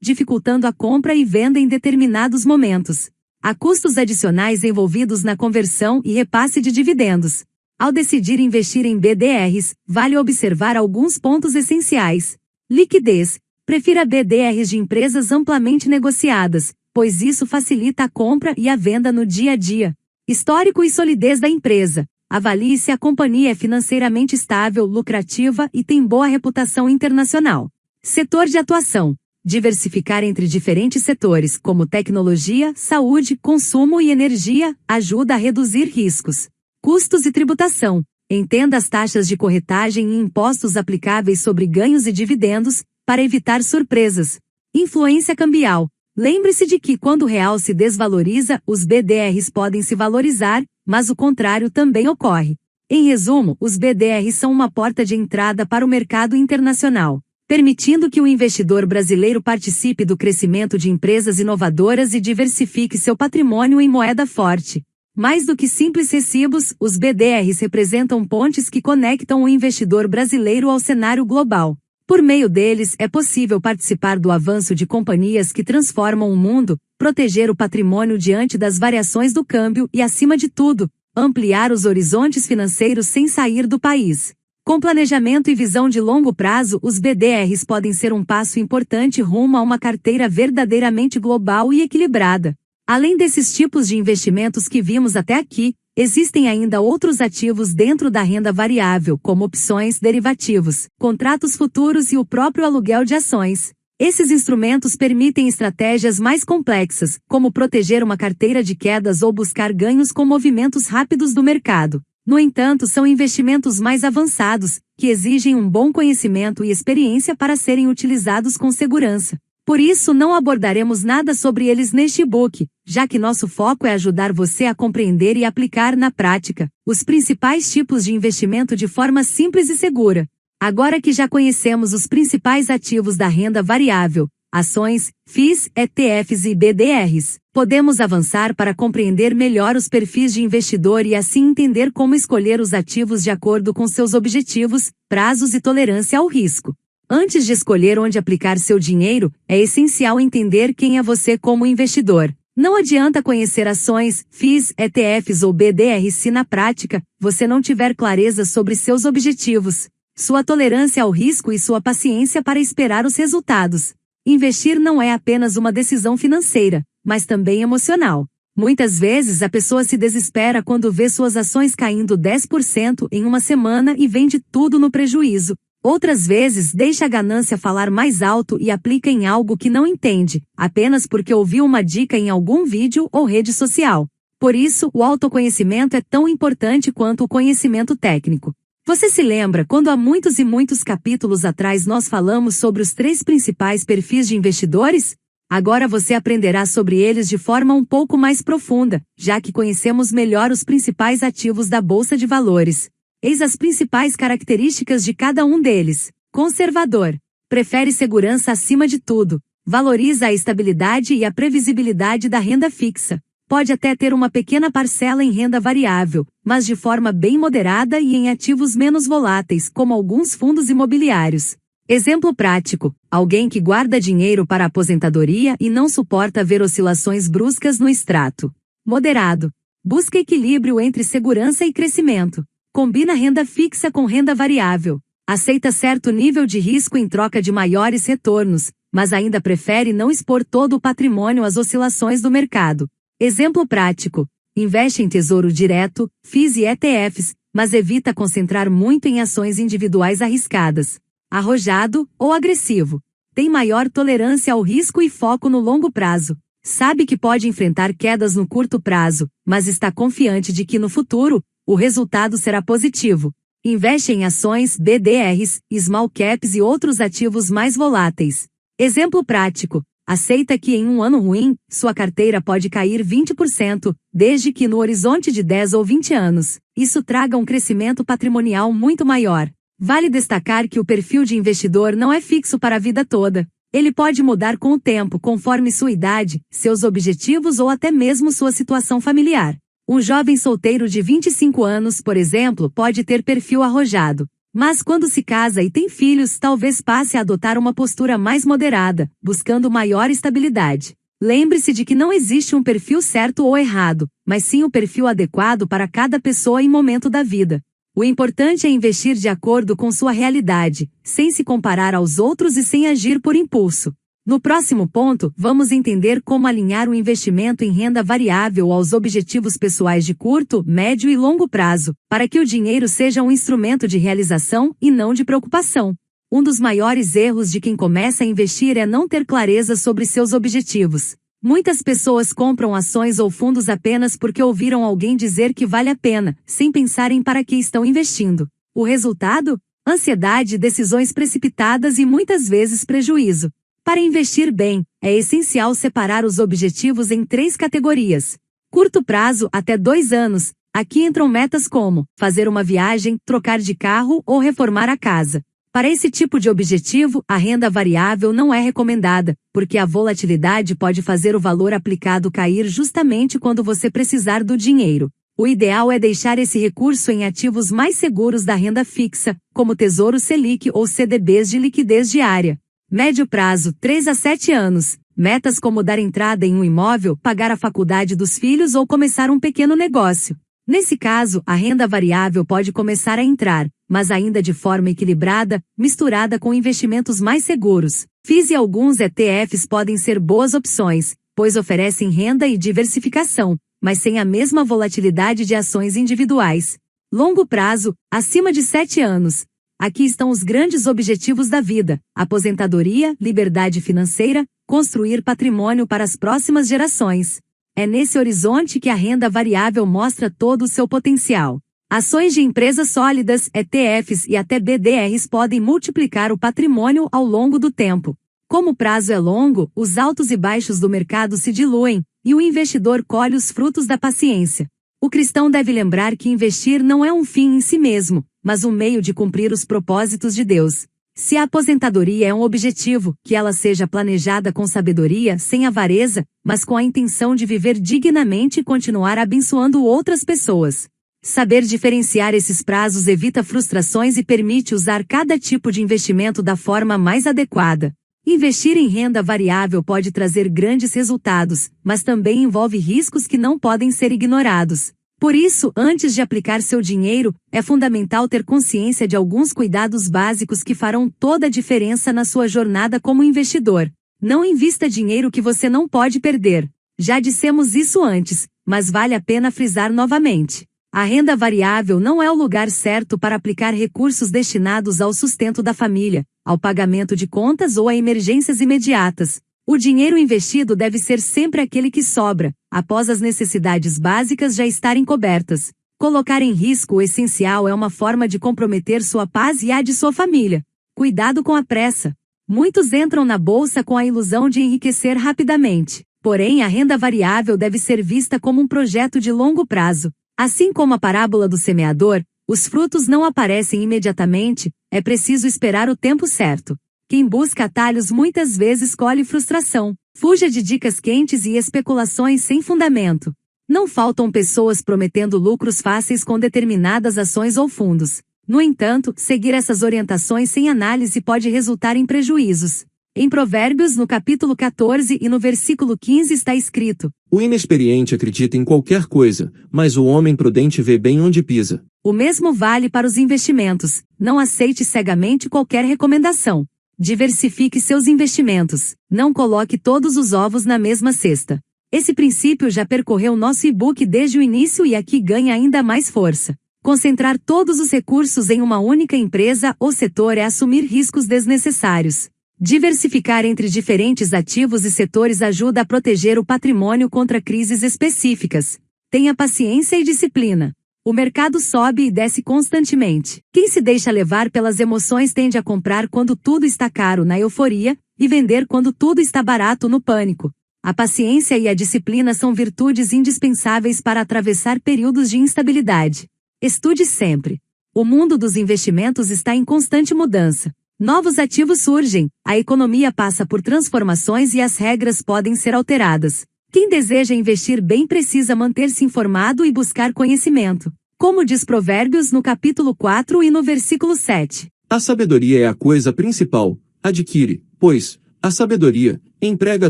dificultando a compra e venda em determinados momentos. Há custos adicionais envolvidos na conversão e repasse de dividendos. Ao decidir investir em BDRs, vale observar alguns pontos essenciais. Liquidez. Prefira BDRs de empresas amplamente negociadas, pois isso facilita a compra e a venda no dia a dia. Histórico e solidez da empresa. Avalie se a companhia é financeiramente estável, lucrativa e tem boa reputação internacional. Setor de atuação. Diversificar entre diferentes setores, como tecnologia, saúde, consumo e energia, ajuda a reduzir riscos. Custos e tributação. Entenda as taxas de corretagem e impostos aplicáveis sobre ganhos e dividendos, para evitar surpresas. Influência cambial. Lembre-se de que quando o real se desvaloriza, os BDRs podem se valorizar, mas o contrário também ocorre. Em resumo, os BDRs são uma porta de entrada para o mercado internacional, permitindo que o investidor brasileiro participe do crescimento de empresas inovadoras e diversifique seu patrimônio em moeda forte. Mais do que simples recibos, os BDRs representam pontes que conectam o investidor brasileiro ao cenário global. Por meio deles, é possível participar do avanço de companhias que transformam o mundo, proteger o patrimônio diante das variações do câmbio e, acima de tudo, ampliar os horizontes financeiros sem sair do país. Com planejamento e visão de longo prazo, os BDRs podem ser um passo importante rumo a uma carteira verdadeiramente global e equilibrada. Além desses tipos de investimentos que vimos até aqui, existem ainda outros ativos dentro da renda variável, como opções, derivativos, contratos futuros e o próprio aluguel de ações. Esses instrumentos permitem estratégias mais complexas, como proteger uma carteira de quedas ou buscar ganhos com movimentos rápidos do mercado. No entanto, são investimentos mais avançados, que exigem um bom conhecimento e experiência para serem utilizados com segurança. Por isso, não abordaremos nada sobre eles neste e-book, já que nosso foco é ajudar você a compreender e aplicar na prática os principais tipos de investimento de forma simples e segura. Agora que já conhecemos os principais ativos da renda variável, ações, FIIs, ETFs e BDRs, podemos avançar para compreender melhor os perfis de investidor e assim entender como escolher os ativos de acordo com seus objetivos, prazos e tolerância ao risco. Antes de escolher onde aplicar seu dinheiro, é essencial entender quem é você como investidor. Não adianta conhecer ações, FIIs, ETFs ou BDRs se na prática você não tiver clareza sobre seus objetivos, sua tolerância ao risco e sua paciência para esperar os resultados. Investir não é apenas uma decisão financeira, mas também emocional. Muitas vezes a pessoa se desespera quando vê suas ações caindo 10% em uma semana e vende tudo no prejuízo. Outras vezes deixa a ganância falar mais alto e aplica em algo que não entende, apenas porque ouviu uma dica em algum vídeo ou rede social. Por isso, o autoconhecimento é tão importante quanto o conhecimento técnico. Você se lembra quando há muitos e muitos capítulos atrás nós falamos sobre os 3 principais perfis de investidores? Agora você aprenderá sobre eles de forma um pouco mais profunda, já que conhecemos melhor os principais ativos da Bolsa de Valores. Eis as principais características de cada um deles. Conservador. Prefere segurança acima de tudo. Valoriza a estabilidade e a previsibilidade da renda fixa. Pode até ter uma pequena parcela em renda variável, mas de forma bem moderada e em ativos menos voláteis, como alguns fundos imobiliários. Exemplo prático: alguém que guarda dinheiro para a aposentadoria e não suporta ver oscilações bruscas no extrato. Moderado. Busca equilíbrio entre segurança e crescimento. Combina renda fixa com renda variável. Aceita certo nível de risco em troca de maiores retornos, mas ainda prefere não expor todo o patrimônio às oscilações do mercado. Exemplo prático: investe em tesouro direto, FIIs e ETFs, mas evita concentrar muito em ações individuais arriscadas. Arrojado ou agressivo. Tem maior tolerância ao risco e foco no longo prazo. Sabe que pode enfrentar quedas no curto prazo, mas está confiante de que no futuro, o resultado será positivo. Investe em ações, BDRs, small caps e outros ativos mais voláteis. Exemplo prático: aceita que em um ano ruim, sua carteira pode cair 20%, desde que no horizonte de 10 ou 20 anos, isso traga um crescimento patrimonial muito maior. Vale destacar que o perfil de investidor não é fixo para a vida toda. Ele pode mudar com o tempo conforme sua idade, seus objetivos ou até mesmo sua situação familiar. Um jovem solteiro de 25 anos, por exemplo, pode ter perfil arrojado. Mas quando se casa e tem filhos, talvez passe a adotar uma postura mais moderada, buscando maior estabilidade. Lembre-se de que não existe um perfil certo ou errado, mas sim o perfil adequado para cada pessoa e momento da vida. O importante é investir de acordo com sua realidade, sem se comparar aos outros e sem agir por impulso. No próximo ponto, vamos entender como alinhar o investimento em renda variável aos objetivos pessoais de curto, médio e longo prazo, para que o dinheiro seja um instrumento de realização e não de preocupação. Um dos maiores erros de quem começa a investir é não ter clareza sobre seus objetivos. Muitas pessoas compram ações ou fundos apenas porque ouviram alguém dizer que vale a pena, sem pensar em para que estão investindo. O resultado? Ansiedade, decisões precipitadas e muitas vezes prejuízo. Para investir bem, é essencial separar os objetivos em 3 categorias. Curto prazo, até 2 anos. Aqui entram metas como fazer uma viagem, trocar de carro ou reformar a casa. Para esse tipo de objetivo, a renda variável não é recomendada, porque a volatilidade pode fazer o valor aplicado cair justamente quando você precisar do dinheiro. O ideal é deixar esse recurso em ativos mais seguros da renda fixa, como Tesouro Selic ou CDBs de liquidez diária. Médio prazo, 3 a 7 anos. Metas como dar entrada em um imóvel, pagar a faculdade dos filhos ou começar um pequeno negócio. Nesse caso, a renda variável pode começar a entrar, mas ainda de forma equilibrada, misturada com investimentos mais seguros. FIIs e alguns ETFs podem ser boas opções, pois oferecem renda e diversificação, mas sem a mesma volatilidade de ações individuais. Longo prazo, acima de 7 anos. Aqui estão os grandes objetivos da vida: aposentadoria, liberdade financeira, construir patrimônio para as próximas gerações. É nesse horizonte que a renda variável mostra todo o seu potencial. Ações de empresas sólidas, ETFs e até BDRs podem multiplicar o patrimônio ao longo do tempo. Como o prazo é longo, os altos e baixos do mercado se diluem, e o investidor colhe os frutos da paciência. O cristão deve lembrar que investir não é um fim em si mesmo, mas um meio de cumprir os propósitos de Deus. Se a aposentadoria é um objetivo, que ela seja planejada com sabedoria, sem avareza, mas com a intenção de viver dignamente e continuar abençoando outras pessoas. Saber diferenciar esses prazos evita frustrações e permite usar cada tipo de investimento da forma mais adequada. Investir em renda variável pode trazer grandes resultados, mas também envolve riscos que não podem ser ignorados. Por isso, antes de aplicar seu dinheiro, é fundamental ter consciência de alguns cuidados básicos que farão toda a diferença na sua jornada como investidor. Não invista dinheiro que você não pode perder. Já dissemos isso antes, mas vale a pena frisar novamente. A renda variável não é o lugar certo para aplicar recursos destinados ao sustento da família, ao pagamento de contas ou a emergências imediatas. O dinheiro investido deve ser sempre aquele que sobra, após as necessidades básicas já estarem cobertas. Colocar em risco o essencial é uma forma de comprometer sua paz e a de sua família. Cuidado com a pressa. Muitos entram na bolsa com a ilusão de enriquecer rapidamente. Porém, a renda variável deve ser vista como um projeto de longo prazo. Assim como a parábola do semeador, os frutos não aparecem imediatamente, é preciso esperar o tempo certo. Quem busca atalhos muitas vezes colhe frustração. Fuja de dicas quentes e especulações sem fundamento. Não faltam pessoas prometendo lucros fáceis com determinadas ações ou fundos. No entanto, seguir essas orientações sem análise pode resultar em prejuízos. Em Provérbios, no capítulo 14 e no versículo 15 está escrito: O inexperiente acredita em qualquer coisa, mas o homem prudente vê bem onde pisa. O mesmo vale para os investimentos. Não aceite cegamente qualquer recomendação. Diversifique seus investimentos. Não coloque todos os ovos na mesma cesta. Esse princípio já percorreu nosso e-book desde o início e aqui ganha ainda mais força. Concentrar todos os recursos em uma única empresa ou setor é assumir riscos desnecessários. Diversificar entre diferentes ativos e setores ajuda a proteger o patrimônio contra crises específicas. Tenha paciência e disciplina. O mercado sobe e desce constantemente. Quem se deixa levar pelas emoções tende a comprar quando tudo está caro na euforia, e vender quando tudo está barato no pânico. A paciência e a disciplina são virtudes indispensáveis para atravessar períodos de instabilidade. Estude sempre. O mundo dos investimentos está em constante mudança. Novos ativos surgem, a economia passa por transformações e as regras podem ser alteradas. Quem deseja investir bem precisa manter-se informado e buscar conhecimento. Como diz Provérbios no capítulo 4 e no versículo 7. A sabedoria é a coisa principal. Adquire, pois, a sabedoria, emprega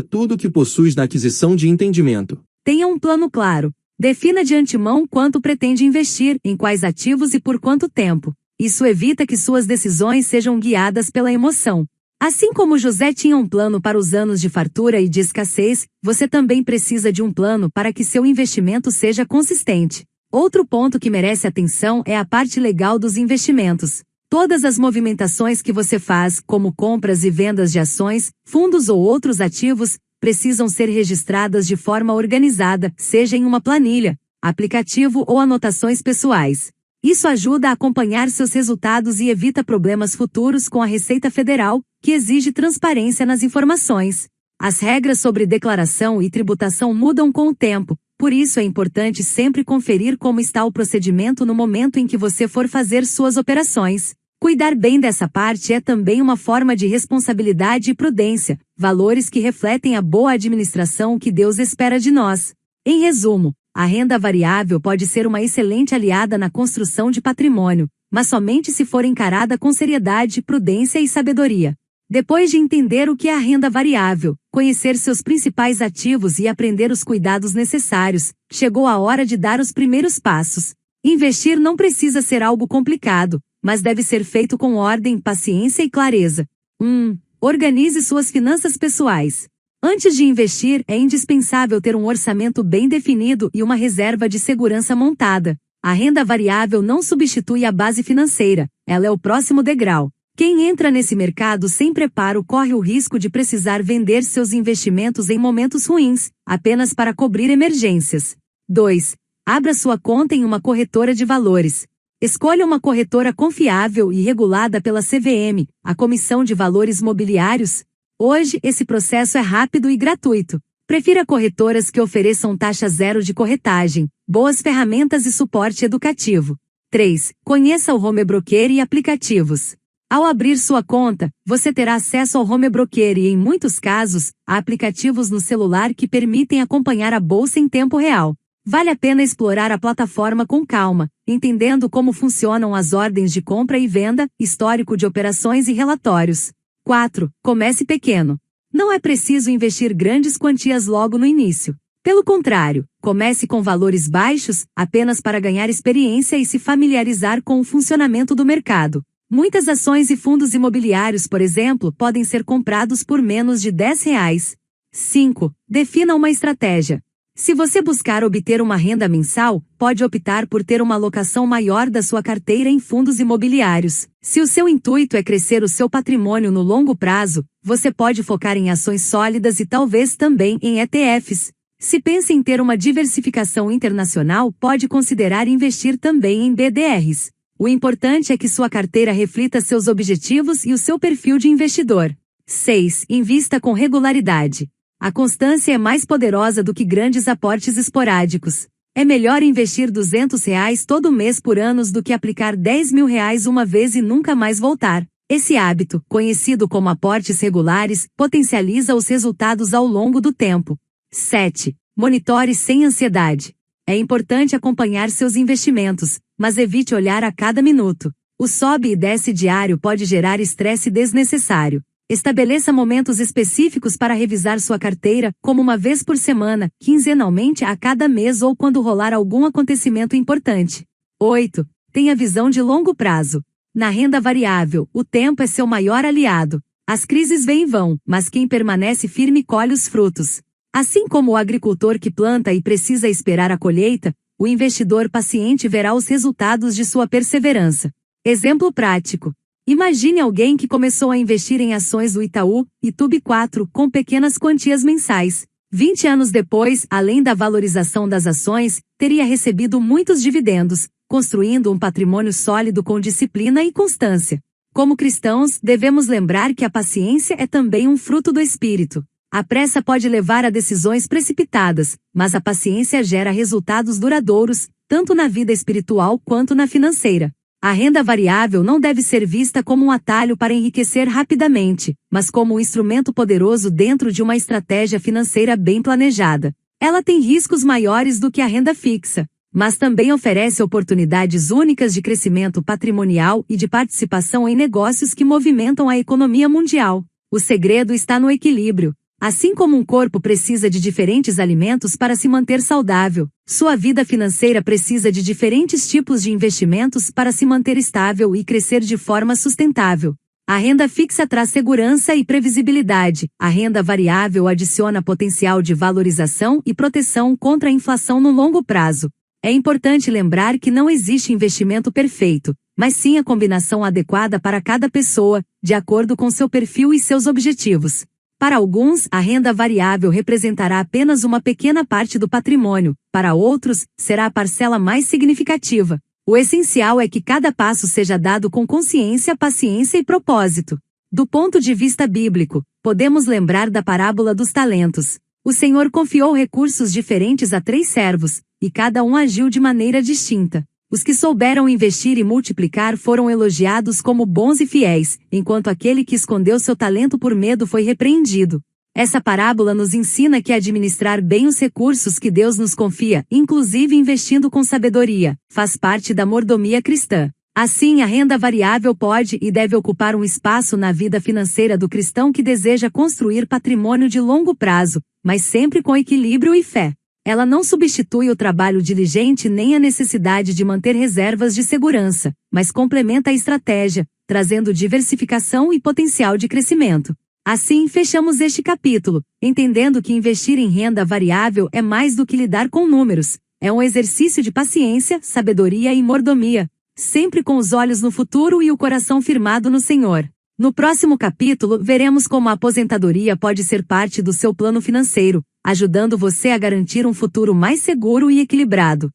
tudo o que possuis na aquisição de entendimento. Tenha um plano claro. Defina de antemão quanto pretende investir, em quais ativos e por quanto tempo. Isso evita que suas decisões sejam guiadas pela emoção. Assim como José tinha um plano para os anos de fartura e de escassez, você também precisa de um plano para que seu investimento seja consistente. Outro ponto que merece atenção é a parte legal dos investimentos. Todas as movimentações que você faz, como compras e vendas de ações, fundos ou outros ativos, precisam ser registradas de forma organizada, seja em uma planilha, aplicativo ou anotações pessoais. Isso ajuda a acompanhar seus resultados e evita problemas futuros com a Receita Federal, que exige transparência nas informações. As regras sobre declaração e tributação mudam com o tempo, por isso é importante sempre conferir como está o procedimento no momento em que você for fazer suas operações. Cuidar bem dessa parte é também uma forma de responsabilidade e prudência, valores que refletem a boa administração que Deus espera de nós. Em resumo, a renda variável pode ser uma excelente aliada na construção de patrimônio, mas somente se for encarada com seriedade, prudência e sabedoria. Depois de entender o que é a renda variável, conhecer seus principais ativos e aprender os cuidados necessários, chegou a hora de dar os primeiros passos. Investir não precisa ser algo complicado, mas deve ser feito com ordem, paciência e clareza. 1. Organize suas finanças pessoais. Antes de investir, é indispensável ter um orçamento bem definido e uma reserva de segurança montada. A renda variável não substitui a base financeira, ela é o próximo degrau. Quem entra nesse mercado sem preparo corre o risco de precisar vender seus investimentos em momentos ruins, apenas para cobrir emergências. 2. Abra sua conta em uma corretora de valores. Escolha uma corretora confiável e regulada pela CVM, a Comissão de Valores Mobiliários. Hoje, esse processo é rápido e gratuito. Prefira corretoras que ofereçam taxa zero de corretagem, boas ferramentas e suporte educativo. 3. Conheça o Home Broker e aplicativos. Ao abrir sua conta, você terá acesso ao Home Broker e, em muitos casos, a aplicativos no celular que permitem acompanhar a bolsa em tempo real. Vale a pena explorar a plataforma com calma, entendendo como funcionam as ordens de compra e venda, histórico de operações e relatórios. 4. Comece pequeno. Não é preciso investir grandes quantias logo no início. Pelo contrário, comece com valores baixos, apenas para ganhar experiência e se familiarizar com o funcionamento do mercado. Muitas ações e fundos imobiliários, por exemplo, podem ser comprados por menos de R$10. 5. Defina uma estratégia. Se você buscar obter uma renda mensal, pode optar por ter uma alocação maior da sua carteira em fundos imobiliários. Se o seu intuito é crescer o seu patrimônio no longo prazo, você pode focar em ações sólidas e talvez também em ETFs. Se pensa em ter uma diversificação internacional, pode considerar investir também em BDRs. O importante é que sua carteira reflita seus objetivos e o seu perfil de investidor. 6. Invista com regularidade. A constância é mais poderosa do que grandes aportes esporádicos. É melhor investir R$200 todo mês por anos do que aplicar R$10.000 uma vez e nunca mais voltar. Esse hábito, conhecido como aportes regulares, potencializa os resultados ao longo do tempo. 7. Monitore sem ansiedade. É importante acompanhar seus investimentos, mas evite olhar a cada minuto. O sobe e desce diário pode gerar estresse desnecessário. Estabeleça momentos específicos para revisar sua carteira, como uma vez por semana, quinzenalmente a cada mês ou quando rolar algum acontecimento importante. 8. Tenha visão de longo prazo. Na renda variável, o tempo é seu maior aliado. As crises vêm e vão, mas quem permanece firme colhe os frutos. Assim como o agricultor que planta e precisa esperar a colheita, o investidor paciente verá os resultados de sua perseverança. Exemplo prático. Imagine alguém que começou a investir em ações do Itaú, ITUB4, com pequenas quantias mensais. 20 anos depois, além da valorização das ações, teria recebido muitos dividendos, construindo um patrimônio sólido com disciplina e constância. Como cristãos, devemos lembrar que a paciência é também um fruto do espírito. A pressa pode levar a decisões precipitadas, mas a paciência gera resultados duradouros, tanto na vida espiritual quanto na financeira. A renda variável não deve ser vista como um atalho para enriquecer rapidamente, mas como um instrumento poderoso dentro de uma estratégia financeira bem planejada. Ela tem riscos maiores do que a renda fixa, mas também oferece oportunidades únicas de crescimento patrimonial e de participação em negócios que movimentam a economia mundial. O segredo está no equilíbrio. Assim como um corpo precisa de diferentes alimentos para se manter saudável, sua vida financeira precisa de diferentes tipos de investimentos para se manter estável e crescer de forma sustentável. A renda fixa traz segurança e previsibilidade, a renda variável adiciona potencial de valorização e proteção contra a inflação no longo prazo. É importante lembrar que não existe investimento perfeito, mas sim a combinação adequada para cada pessoa, de acordo com seu perfil e seus objetivos. Para alguns, a renda variável representará apenas uma pequena parte do patrimônio, para outros, será a parcela mais significativa. O essencial é que cada passo seja dado com consciência, paciência e propósito. Do ponto de vista bíblico, podemos lembrar da parábola dos talentos. O Senhor confiou recursos diferentes a 3 servos, e cada um agiu de maneira distinta. Os que souberam investir e multiplicar foram elogiados como bons e fiéis, enquanto aquele que escondeu seu talento por medo foi repreendido. Essa parábola nos ensina que administrar bem os recursos que Deus nos confia, inclusive investindo com sabedoria, faz parte da mordomia cristã. Assim, a renda variável pode e deve ocupar um espaço na vida financeira do cristão que deseja construir patrimônio de longo prazo, mas sempre com equilíbrio e fé. Ela não substitui o trabalho diligente nem a necessidade de manter reservas de segurança, mas complementa a estratégia, trazendo diversificação e potencial de crescimento. Assim, fechamos este capítulo, entendendo que investir em renda variável é mais do que lidar com números, É um exercício de paciência, sabedoria e mordomia, sempre com os olhos no futuro e o coração firmado no Senhor. No próximo capítulo, veremos como a aposentadoria pode ser parte do seu plano financeiro, ajudando você a garantir um futuro mais seguro e equilibrado.